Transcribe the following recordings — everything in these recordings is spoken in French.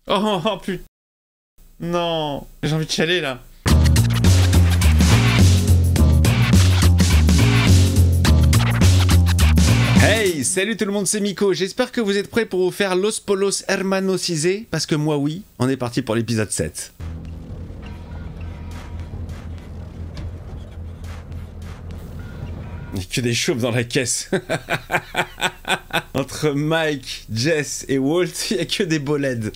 Oh putain. Non. J'ai envie de chialer là. Hey, salut tout le monde, c'est Miko. J'espère que vous êtes prêts pour vous faire Los Polos Hermanos Isé, parce que moi oui, on est parti pour l'épisode 7. Il n'y a que des chauves dans la caisse. Entre Mike, Jess et Walt, il n'y a que des bolèdes.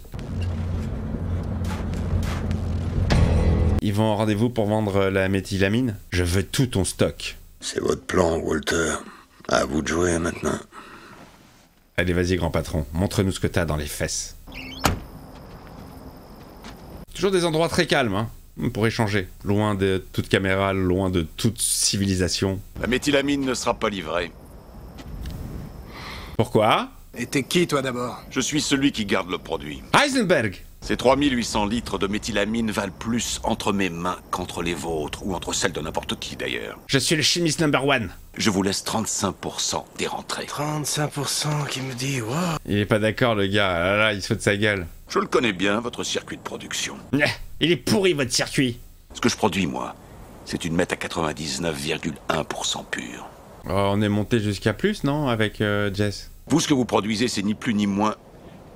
Ils vont au rendez-vous pour vendre la méthylamine. Je veux tout ton stock. C'est votre plan, Walter. À vous de jouer maintenant. Allez, vas-y, grand patron. Montre-nous ce que t'as dans les fesses. Toujours des endroits très calmes, hein, pour échanger. Loin de toute caméra, loin de toute civilisation. La méthylamine ne sera pas livrée. Pourquoi? Et t'es qui, toi, d'abord? Je suis celui qui garde le produit. Heisenberg! Ces 3800 litres de méthylamine valent plus entre mes mains qu'entre les vôtres, ou entre celles de n'importe qui, d'ailleurs. Je suis le chimiste number one. Je vous laisse 35% des rentrées. 35% qui me dit, wow. Il est pas d'accord, le gars. Ah là là, il se fout de sa gueule. Je le connais bien, votre circuit de production. Il est pourri, votre circuit. Ce que je produis, moi, c'est une meth à 99,1% pure. Oh, on est monté jusqu'à plus, non, avec Jess? Vous, ce que vous produisez, c'est ni plus ni moins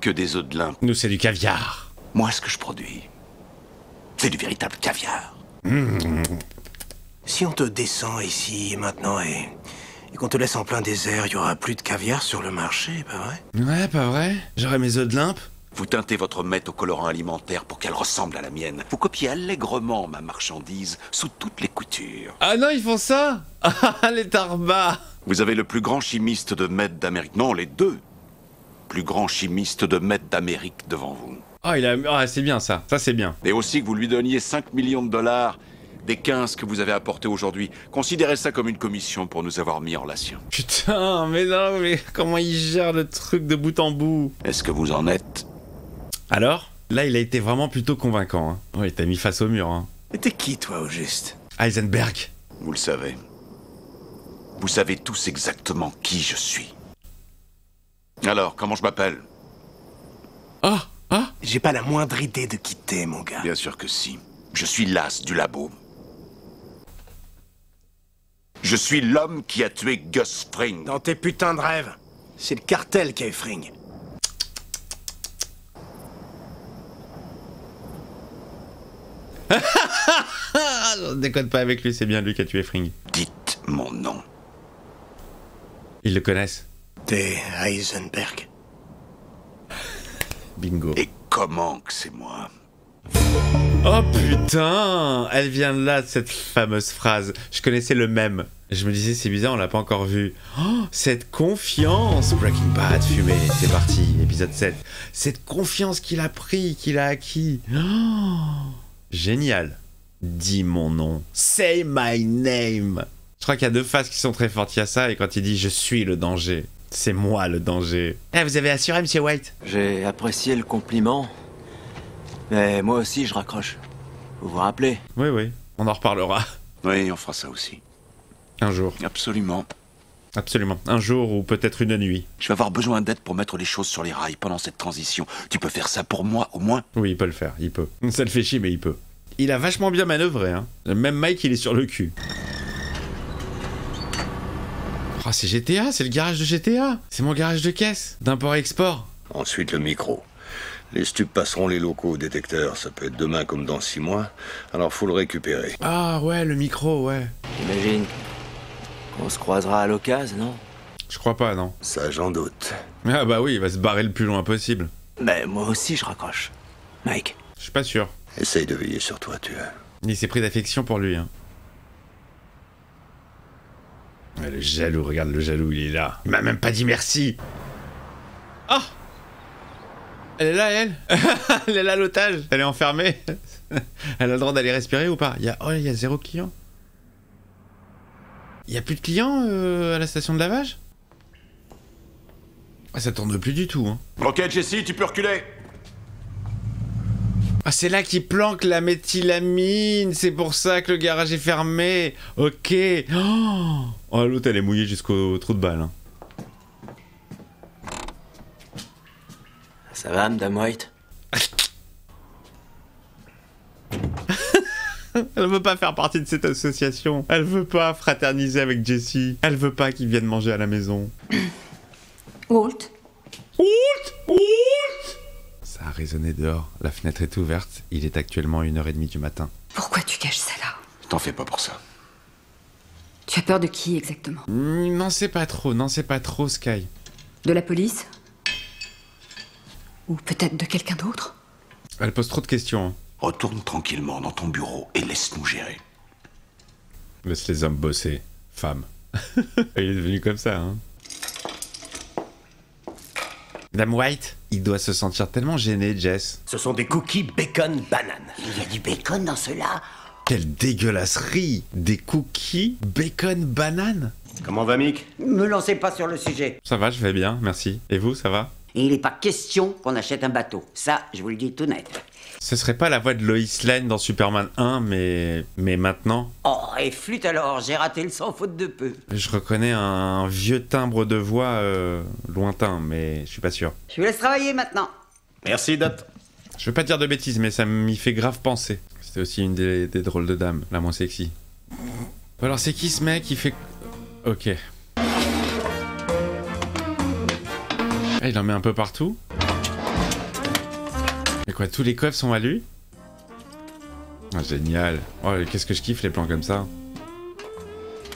que des œufs de lin. Nous, c'est du caviar. Moi, ce que je produis, c'est du véritable caviar. Si on te descend ici, maintenant, et qu'on te laisse en plein désert, il y aura plus de caviar sur le marché, pas vrai? Ouais, pas vrai? J'aurais mes œufs de limpe. Vous teintez votre meth au colorant alimentaire pour qu'elle ressemble à la mienne. Vous copiez allègrement ma marchandise sous toutes les coutures. Ah non, ils font ça. Ah, les tarbas. Vous avez le plus grand chimiste de meth d'Amérique. Non, les deux plus grands chimistes de meth d'Amérique devant vous. Oh, ah, c'est bien ça. Ça, c'est bien. Et aussi que vous lui donniez 5 millions de dollars des 15 que vous avez apportés aujourd'hui. Considérez ça comme une commission pour nous avoir mis en relation. Putain, mais non, mais comment il gère le truc de bout en bout? Est-ce que vous en êtes? Alors? Là, il a été vraiment plutôt convaincant. Hein. Ouais, il t'a mis face au mur. Hein. Et t'es qui, toi, au juste? Heisenberg. Vous le savez. Vous savez tous exactement qui je suis. Alors, comment je m'appelle? Ah! Ah! J'ai pas la moindre idée de qui t'es, mon gars. Bien sûr que si. Je suis l'as du labo. Je suis l'homme qui a tué Gus Fring. Dans tes putains de rêves, c'est le cartel qui a eu Fring. Je déconne pas avec lui, c'est bien lui qui a tué Fring. Dites mon nom. Ils le connaissent. T'es Heisenberg. Bingo. Et comment que c'est moi? Oh putain! Elle vient de là, cette fameuse phrase. Je connaissais le mème. Je me disais, c'est bizarre, on l'a pas encore vu. Oh, cette confiance! Breaking Bad, fumé, c'est parti, épisode 7. Cette confiance qu'il a pris, qu'il a acquis. Oh, génial. Dis mon nom. Say my name. Je crois qu'il y a deux phases qui sont très fortes. Il y a ça, et quand il dit je suis le danger. C'est moi le danger. Eh, vous avez assuré, monsieur White? J'ai apprécié le compliment, mais moi aussi je raccroche. Vous vous rappelez? Oui, oui, on en reparlera. Oui, on fera ça aussi. Un jour. Absolument. Absolument. Un jour ou peut-être une nuit. Je vais avoir besoin d'aide pour mettre les choses sur les rails pendant cette transition. Tu peux faire ça pour moi, au moins? Oui, il peut le faire, il peut. Ça le fait chier, mais il peut. Il a vachement bien manœuvré, hein. Même Mike, il est sur le cul. Oh, c'est GTA, c'est le garage de GTA. C'est mon garage de caisse, d'import-export. Ensuite, le micro. Les stupes passeront les locaux au détecteur. Ça peut être demain comme dans 6 mois. Alors, faut le récupérer. Ah ouais, le micro, ouais. J'imagine qu'on se croisera à l'occasion, non? Je crois pas, non. Ça, j'en doute. Ah bah oui, il va se barrer le plus loin possible. Mais moi aussi je raccroche. Mike. Je suis pas sûr. Essaye de veiller sur toi, tu vois. Il s'est pris d'affection pour lui, hein. Ouais, le jaloux, regarde le jaloux, il est là. Il m'a même pas dit merci. Ah! Elle est là, elle. Elle est là, l'otage. Elle est enfermée. Elle a le droit d'aller respirer ou pas? Oh, il y a 0 client. Il y a plus de clients à la station de lavage? Ah, ça tourne plus du tout, hein. Ok, Jesse, tu peux reculer. Ah, c'est là qu'il planque la méthylamine. C'est pour ça que le garage est fermé. Ok. Oh, l'autre, elle est mouillée jusqu'au trou de balle, hein. Ça va, Madame White? Elle veut pas faire partie de cette association. Elle veut pas fraterniser avec Jesse. Elle veut pas qu'ils viennent manger à la maison. Walt? Ça a résonné dehors. La fenêtre est ouverte. Il est actuellement 1h30 du matin. Pourquoi tu caches ça là? T'en fais pas pour ça. Tu as peur de qui exactement? N'en sais pas trop, Sky. De la police? Ou peut-être de quelqu'un d'autre? Elle pose trop de questions. Hein. Retourne tranquillement dans ton bureau et laisse-nous gérer. Laisse les hommes bosser. Femme. Il est devenu comme ça, hein. Madame White, il doit se sentir tellement gêné, Jess. Ce sont des cookies bacon banane. Il y a du bacon dans cela. Quelle dégueulasserie! Des cookies, bacon, banane? Comment va, Mick? Me lancez pas sur le sujet. Ça va, je vais bien, merci. Et vous, ça va? Et il n'est pas question qu'on achète un bateau. Ça, je vous le dis tout net. Ce serait pas la voix de Lois Lane dans Superman 1, mais maintenant? Oh, et flûte alors, j'ai raté le sans faute de peu. Je reconnais un vieux timbre de voix lointain, mais je suis pas sûr. Je vous laisse travailler maintenant. Merci, Dot. Je veux pas dire de bêtises, mais ça m'y fait grave penser. C'était aussi une des drôles de dames, la moins sexy. Alors c'est qui ce mec qui fait... Ok. Ah, il en met un peu partout. Et quoi, tous les coffres sont à lui? Ah, génial. Oh, qu'est-ce que je kiffe les plans comme ça.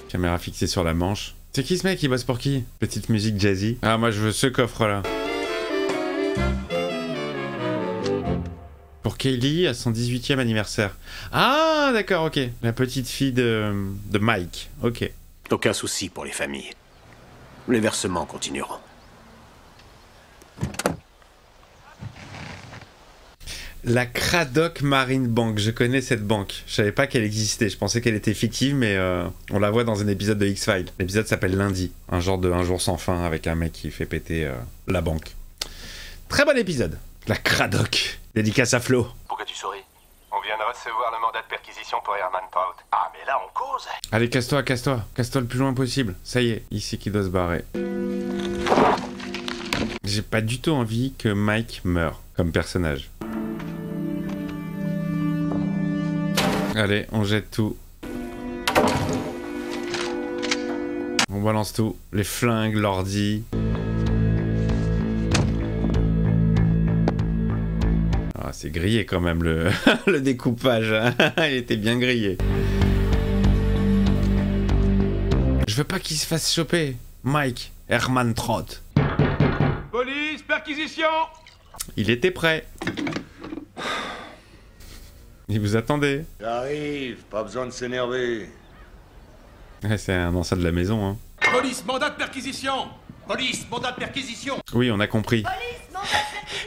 Caméra fixée sur la manche. C'est qui ce mec? Il bosse pour qui? Petite musique jazzy. Ah, moi je veux ce coffre là. Pour Kaylee à son 18e anniversaire. Ah, d'accord, ok. La petite fille de Mike. Ok. Aucun souci pour les familles. Les versements continueront. La Craddock Marine Bank, je connais cette banque. Je savais pas qu'elle existait, je pensais qu'elle était fictive, mais on la voit dans un épisode de X-Files. L'épisode s'appelle Lundi, un genre de Un jour sans fin avec un mec qui fait péter la banque. Très bon épisode. La Craddock, dédicace à Flo. Pourquoi tu souris? On vient de recevoir le mandat de perquisition pour Herman Trout. Ah, mais là, on cause. Allez, casse-toi le plus loin possible. Ça y est, ici qui doit se barrer. J'ai pas du tout envie que Mike meure comme personnage. Allez, on jette tout. On balance tout. Les flingues, l'ordi. Ah, c'est grillé quand même le, le découpage. Il était bien grillé. Je veux pas qu'il se fasse choper. Mike, Herman Trout. Police, perquisition! Il était prêt. Il vous attendait. J'arrive, pas besoin de s'énerver. Ouais, c'est un ancien de la maison, hein. Police, mandat de perquisition! Police, mandat de perquisition! Oui, on a compris.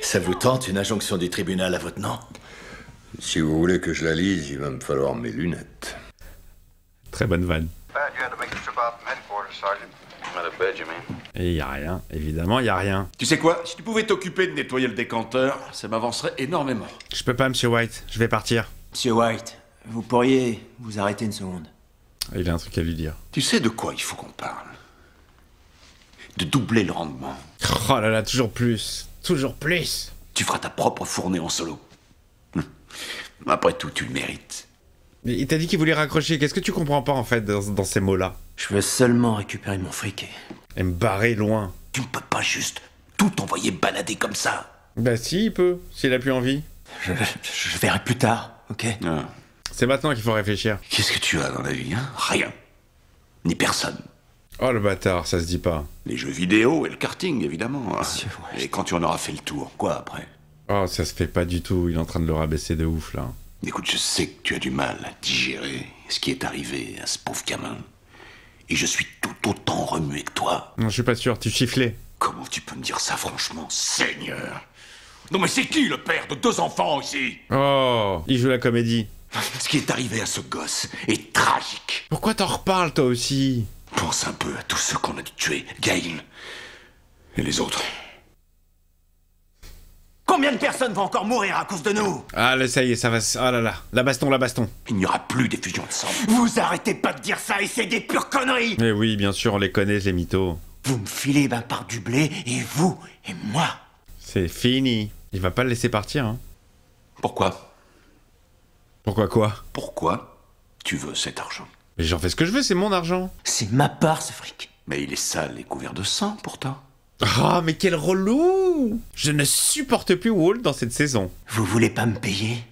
Ça vous tente une injonction du tribunal à votre nom? Si vous voulez que je la lise, il va me falloir mes lunettes. Très bonne vanne. Et y a rien, évidemment, y a rien. Tu sais quoi? Si tu pouvais t'occuper de nettoyer le décanteur, ça m'avancerait énormément. Je peux pas, monsieur White, je vais partir. Monsieur White, vous pourriez vous arrêter une seconde? Il a un truc à lui dire. Tu sais de quoi il faut qu'on parle? De doubler le rendement. Oh là là, toujours plus. Toujours plus. Tu feras ta propre fournée en solo. Après tout, tu le mérites. Mais il t'a dit qu'il voulait raccrocher. Qu'est-ce que tu comprends pas en fait dans ces mots-là? Je veux seulement récupérer mon fric. Et me barrer loin. Tu ne peux pas juste tout envoyer balader comme ça. Bah si, il peut, s'il a plus envie. Je verrai plus tard, ok? Ah. C'est maintenant qu'il faut réfléchir. Qu'est-ce que tu as dans la vie, hein? Rien. Ni personne. Oh le bâtard, ça se dit pas. Les jeux vidéo et le karting, évidemment. Monsieur White. Et quand tu en auras fait le tour, quoi après? Oh, ça se fait pas du tout, il est en train de le rabaisser de ouf là. Écoute, je sais que tu as du mal à digérer ce qui est arrivé à ce pauvre gamin. Et je suis tout autant remué que toi. Non, je suis pas sûr, tu chifflais. Comment tu peux me dire ça, franchement, Seigneur? Non mais c'est qui le père de 2 enfants ici? Oh, il joue la comédie. Ce qui est arrivé à ce gosse est tragique. Pourquoi t'en reparles toi aussi? Pense un peu à tous ceux qu'on a dû tuer, Gail. Et les autres. Combien de personnes vont encore mourir à cause de nous? Ah là, ça y est, ça va... Ah là là, la baston, la baston. Il n'y aura plus d'effusion de sang. Vous arrêtez pas de dire ça et c'est des pures conneries! Mais oui, bien sûr, on les connaît, les mythos. Vous me filez ben par du blé et vous et moi. C'est fini. Il va pas le laisser partir, hein. Pourquoi? Pourquoi quoi? Pourquoi? Tu veux cet argent? Mais j'en fais ce que je veux, c'est mon argent. C'est ma part, ce fric. Mais il est sale et couvert de sang, pourtant. Ah, mais quel relou! Je ne supporte plus Walt dans cette saison. Vous voulez pas me payer?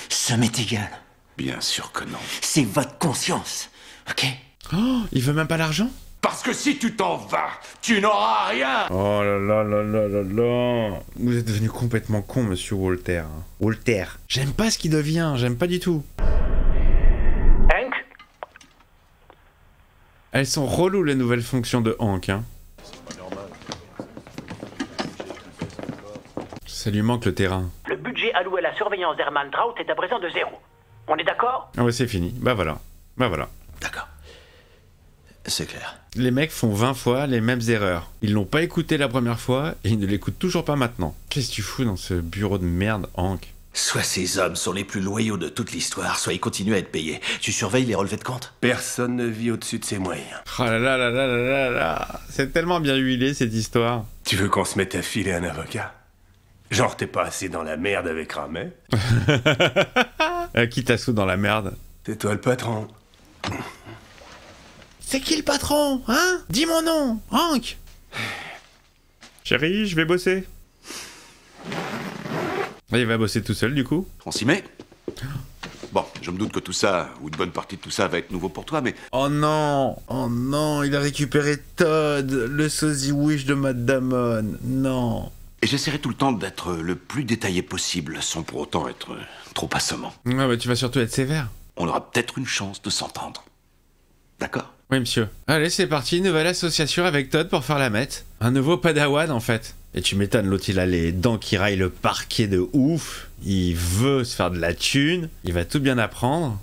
Ça m'est égal. Bien sûr que non. C'est votre conscience, ok? Oh, il veut même pas l'argent? Parce que si tu t'en vas, tu n'auras rien. Oh là là là là là là. Vous êtes devenu complètement con, monsieur Walter. Walter. J'aime pas ce qu'il devient, j'aime pas du tout. Hank? Elles sont reloues les nouvelles fonctions de Hank, hein. Ça lui manque le terrain. Le budget alloué à la surveillance d'Herman Trout est à présent de 0. On est d'accord? Ah ouais, c'est fini. Bah voilà. Bah voilà. D'accord. C'est clair. Les mecs font 20 fois les mêmes erreurs. Ils l'ont pas écouté la première fois et ils ne l'écoutent toujours pas maintenant. Qu'est-ce que tu fous dans ce bureau de merde, Hank? Soit ces hommes sont les plus loyaux de toute l'histoire, soit ils continuent à être payés. Tu surveilles les relevés de compte? Personne ne vit au-dessus de ses moyens. Oh là là là là là là là. C'est tellement bien huilé cette histoire. Tu veux qu'on se mette à filer un avocat? Genre t'es pas assez dans la merde avec Ramet? Qui t'assaut dans la merde? C'est toi le patron. C'est qui le patron, hein? Dis mon nom, Hank. Chérie, je vais bosser. Il va bosser tout seul, du coup. On s'y met? Bon, je me doute que tout ça, ou une bonne partie de tout ça, va être nouveau pour toi, mais... Oh non, il a récupéré Todd, le sosie wish de Matt Damon. Non. Et j'essaierai tout le temps d'être le plus détaillé possible, sans pour autant être trop assommant. Ouais, bah tu vas surtout être sévère. On aura peut-être une chance de s'entendre. D'accord? Oui, monsieur. Allez, c'est parti, nouvelle association avec Todd pour faire la mette. Un nouveau padawan, en fait. Et tu m'étonnes, l'autre, il a les dents qui raillent le parquet de ouf. Il veut se faire de la thune. Il va tout bien apprendre.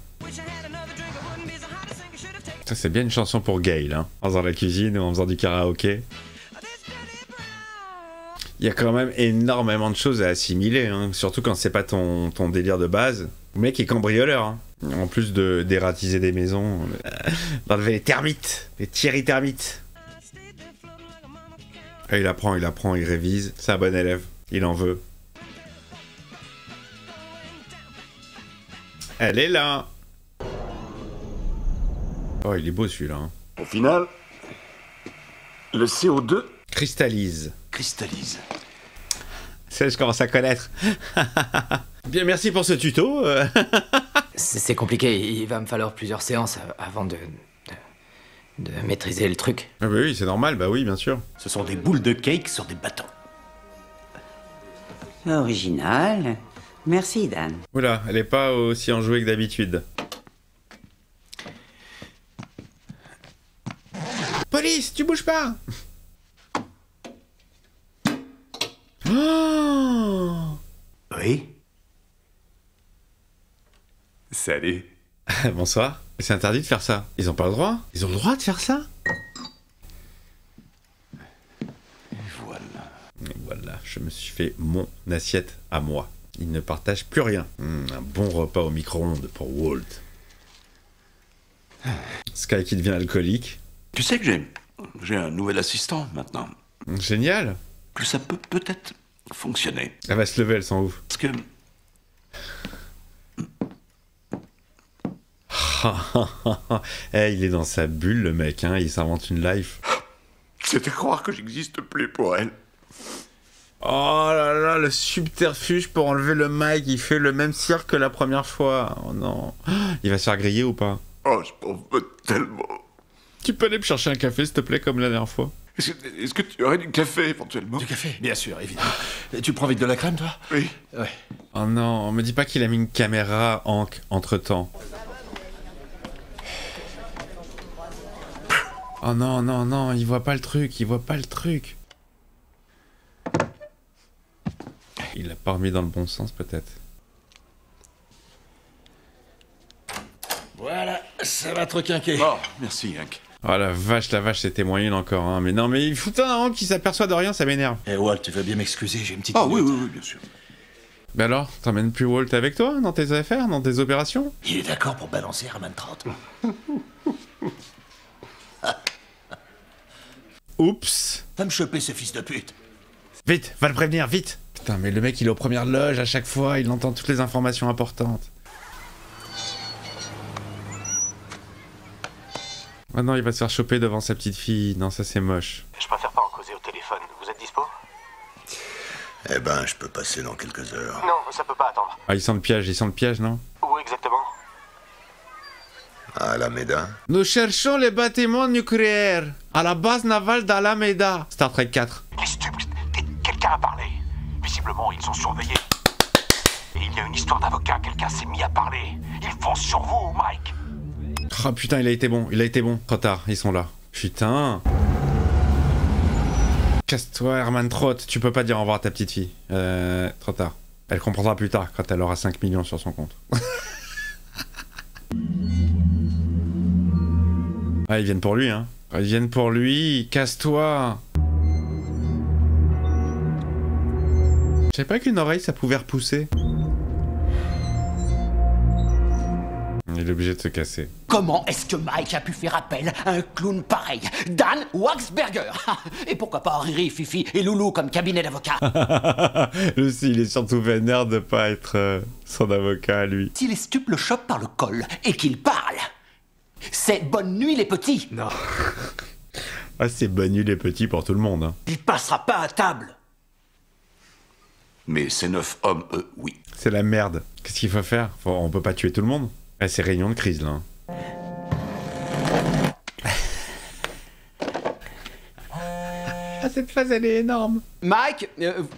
Ça, c'est bien une chanson pour Gail, hein. En faisant la cuisine ou en faisant du karaoké. Il y a quand même énormément de choses à assimiler, hein. Surtout quand c'est pas ton délire de base. Le mec est cambrioleur, hein. En plus de dératiser des maisons, d'enlever les termites, les Thierry termites. Et il apprend, il révise. C'est un bon élève, il en veut. Elle est là. Oh, il est beau celui-là, hein. Au final, le CO2... Cristallise. Cristallise. Ça, je commence à connaître. Bien, merci pour ce tuto. C'est compliqué, il va me falloir plusieurs séances avant de maîtriser le truc. Ah bah oui, c'est normal, bah oui, bien sûr. Ce sont des boules de cake sur des bâtons. Original. Merci, Dan. Oula, elle est pas aussi enjouée que d'habitude. Police, tu bouges pas. Oh. Oui? Salut. Bonsoir. C'est interdit de faire ça. Ils ont pas le droit? Ils ont le droit de faire ça? Et voilà. Voilà, je me suis fait mon assiette à moi. Ils ne partagent plus rien. Un bon repas au micro-ondes pour Walt. Sky qui devient alcoolique. Tu sais que j'ai un nouvel assistant maintenant. Génial. Que ça peut peut-être fonctionner. Elle va se lever, elle s'en ouf. Parce que... Il est dans sa bulle, le mec, hein. Il s'invente une life. C'est à croire que j'existe plus pour elle. Oh là là, le subterfuge pour enlever le mic, il fait le même cirque que la première fois. Oh non. Il va se faire griller ou pas? Oh, je m'en veux tellement. Tu peux aller me chercher un café, s'il te plaît, comme la dernière fois? Est-ce que tu aurais du café, éventuellement? Du café? Bien sûr, évidemment. Tu prends vite de la crème, toi? Oui. Ouais. Oh non, me dis pas qu'il a mis une caméra, Hank, entre-temps. Oh non, non, non, il voit pas le truc, il voit pas le truc. Il l'a pas remis dans le bon sens, peut-être. Voilà, ça va te requinquer. Oh, merci, Hank. Oh la vache, c'était moyen encore, hein. Mais non, mais il fout un Hank qui s'aperçoit de rien, ça m'énerve. Eh Walt, tu veux bien m'excuser, j'ai une petite... Ah oui, bien sûr. Ben alors, t'emmènes plus Walt avec toi, dans tes affaires, dans tes opérations? Il est d'accord pour balancer Herman Trout. Oups. Va me choper ce fils de pute. Vite, va le prévenir, vite. Putain, mais le mec, il est aux premières loges à chaque fois, il entend toutes les informations importantes. Ah non, il va se faire choper devant sa petite fille. Non, ça c'est moche. Je préfère pas en causer au téléphone. Vous êtes dispo? Eh ben, je peux passer dans quelques heures. Non, ça peut pas attendre. Ah, il sent le piège, non? Où exactement? À Alameda? Nous cherchons les bâtiments nucléaires à la base navale d'Alameda. Star Trek 4. Les stupides, quelqu'un a parlé. Visiblement, ils sont surveillés. Et il y a une histoire d'avocat, quelqu'un s'est mis à parler. Ils foncent sur vous, Mike. Oh putain, il a été bon. Trop tard, ils sont là. Putain. Casse-toi, Herman Trout. Tu peux pas dire au revoir à ta petite fille. Trop tard. Elle comprendra plus tard, quand elle aura 5 millions sur son compte. Ah, ils viennent pour lui, hein. Ils viennent pour lui. Casse-toi. Je savais pas qu'une oreille, ça pouvait repousser. Il est obligé de se casser. Comment est-ce que Mike a pu faire appel à un clown pareil? Dan Waxberger. Et pourquoi pas Riri, Fifi et Loulou comme cabinet d'avocat? Lui aussi, il est surtout vénère de pas être son avocat, lui. Si les stupes le chopent par le col et qu'il parle, c'est bonne nuit les petits. Non. Ah, c'est bonne nuit les petits pour tout le monde. Hein. Il passera pas à table. Mais ces 9 hommes, eux, oui. C'est la merde. Qu'est-ce qu'il faut faire? On peut pas tuer tout le monde. Ah, c'est réunion de crise, là. Ah, cette phase, elle est énorme. Mike,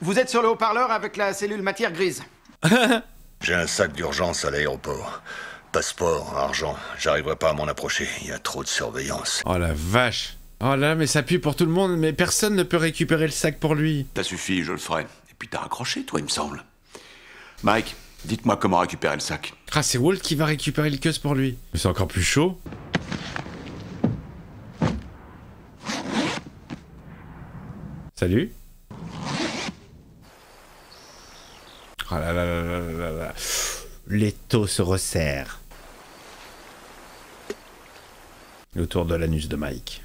vous êtes sur le haut-parleur avec la cellule matière grise. J'ai un sac d'urgence à l'aéroport. Passeport, argent. J'arriverai pas à m'en approcher. Il y a trop de surveillance. Oh la vache. Oh là, mais ça pue pour tout le monde, mais personne ne peut récupérer le sac pour lui. Ça suffit, je le ferai. Et puis t'as raccroché, toi, il me semble. Mike, dites-moi comment récupérer le sac. Ah, c'est Walt qui va récupérer le queuse pour lui. Mais c'est encore plus chaud. Salut. Oh là là là là là là. L'étau se resserre. Autour de l'anus de Mike.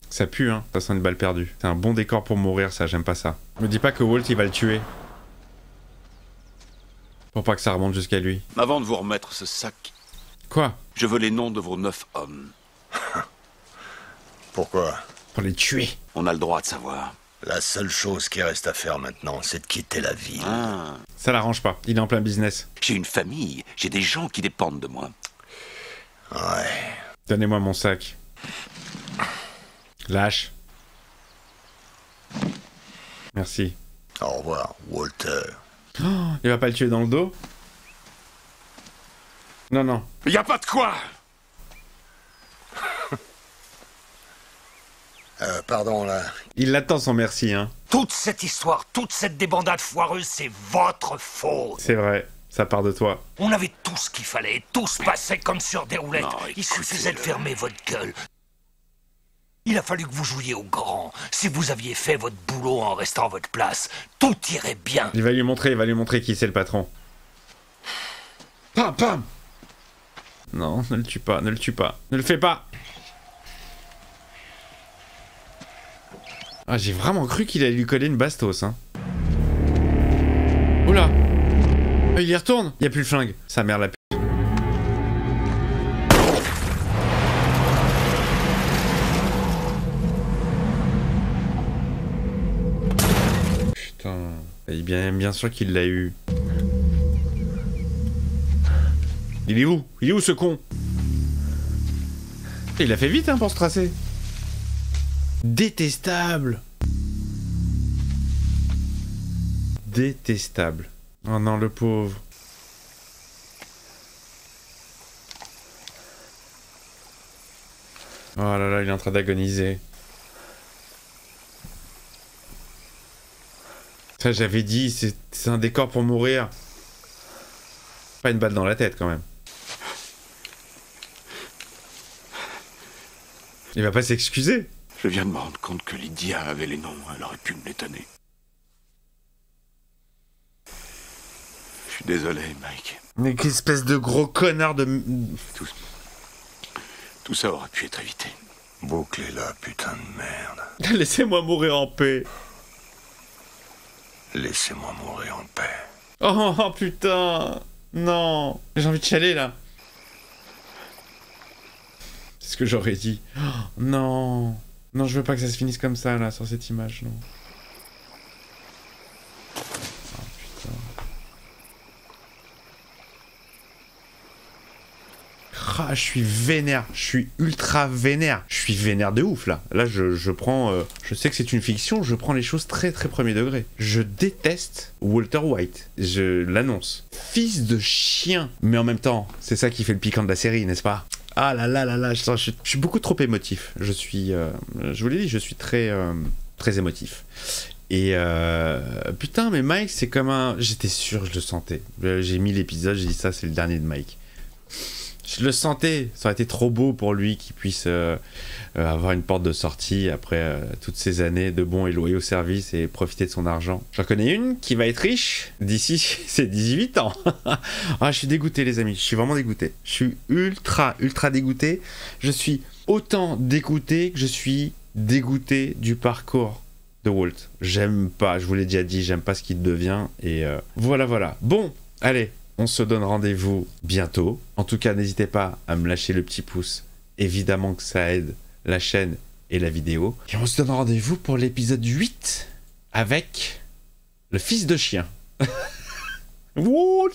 Ça pue, hein. Ça sent une balle perdue. C'est un bon décor pour mourir, ça. J'aime pas ça. Me dis pas que Walt, il va le tuer. Pour pas que ça remonte jusqu'à lui. Avant de vous remettre ce sac... Quoi? Je veux les noms de vos 9 hommes. Pourquoi? Pour les tuer. On a le droit de savoir. La seule chose qui reste à faire maintenant, c'est de quitter la ville. Ah. Ça l'arrange pas. Il est en plein business. J'ai une famille. J'ai des gens qui dépendent de moi. Ouais. Donnez-moi mon sac. Lâche. Merci. Au revoir, Walter. Oh, il va pas le tuer dans le dos? Non, non. Y a pas de quoi! Pardon, là. Il l'attend son merci, hein. Toute cette histoire, toute cette débandade foireuse, c'est votre faute. C'est vrai. Ça part de toi. On avait tout ce qu'il fallait, tout se passait comme sur des roulettes. Il suffisait de fermer votre gueule. Il a fallu que vous jouiez au grand. Si vous aviez fait votre boulot en restant à votre place, tout irait bien. Il va lui montrer qui c'est le patron. Pam, pam. Non, ne le tue pas, ne le tue pas. Ne le fais pas. Ah, j'ai vraiment cru qu'il allait lui coller une bastos, hein. Oula. Ah, il y retourne. Il y a plus le flingue. Sa mère la pute. Putain. Et bien sûr qu'il l'a eu. Il est où? Il est où ce con? Il a fait vite, hein, pour se tracer. Détestable. Détestable. Oh non, le pauvre. Oh là là, il est en train d'agoniser. Ça, j'avais dit, c'est un décor pour mourir. Pas une balle dans la tête, quand même. Il va pas s'excuser. Je viens de me rendre compte que Lydia avait les noms. Elle aurait pu me les donner. Je suis désolé, Mike. Mais quelle espèce de gros connard de... Tout ça aurait pu être évité. Bouclez-la, putain de merde. Laissez-moi mourir en paix. Laissez-moi mourir en paix. Oh putain. Non. J'ai envie de chialer, là. ce que j'aurais dit. Oh, non. Non, je veux pas que ça se finisse comme ça, là, sur cette image, non. Oh, putain. Ah, je suis vénère. Je suis ultra vénère. Je suis vénère de ouf, là. Là, je prends... je sais que c'est une fiction, je prends les choses très, très premier degré. Je déteste Walter White. Je l'annonce. Fils de chien. Mais en même temps, c'est ça qui fait le piquant de la série, n'est-ce pas? Ah là là là là, je suis beaucoup trop émotif. Je suis... je vous l'ai dit, je suis très, très émotif. Et putain, mais Mike, c'est comme un... J'étais sûr, je le sentais. J'ai mis l'épisode, j'ai dit ça, c'est le dernier de Mike. Je le sentais, ça aurait été trop beau pour lui qu'il puisse avoir une porte de sortie après toutes ces années de bons et loyaux services et profiter de son argent. J'en connais une qui va être riche d'ici ses 18 ans. Ah, je suis dégoûté les amis, je suis vraiment dégoûté. Je suis ultra dégoûté. Je suis autant dégoûté que je suis dégoûté du parcours de Walt. J'aime pas, je vous l'ai déjà dit, j'aime pas ce qu'il devient et voilà. Bon, allez. On se donne rendez-vous bientôt. En tout cas, n'hésitez pas à me lâcher le petit pouce. Évidemment que ça aide la chaîne et la vidéo. Et on se donne rendez-vous pour l'épisode 8 avec le fils de chien. What?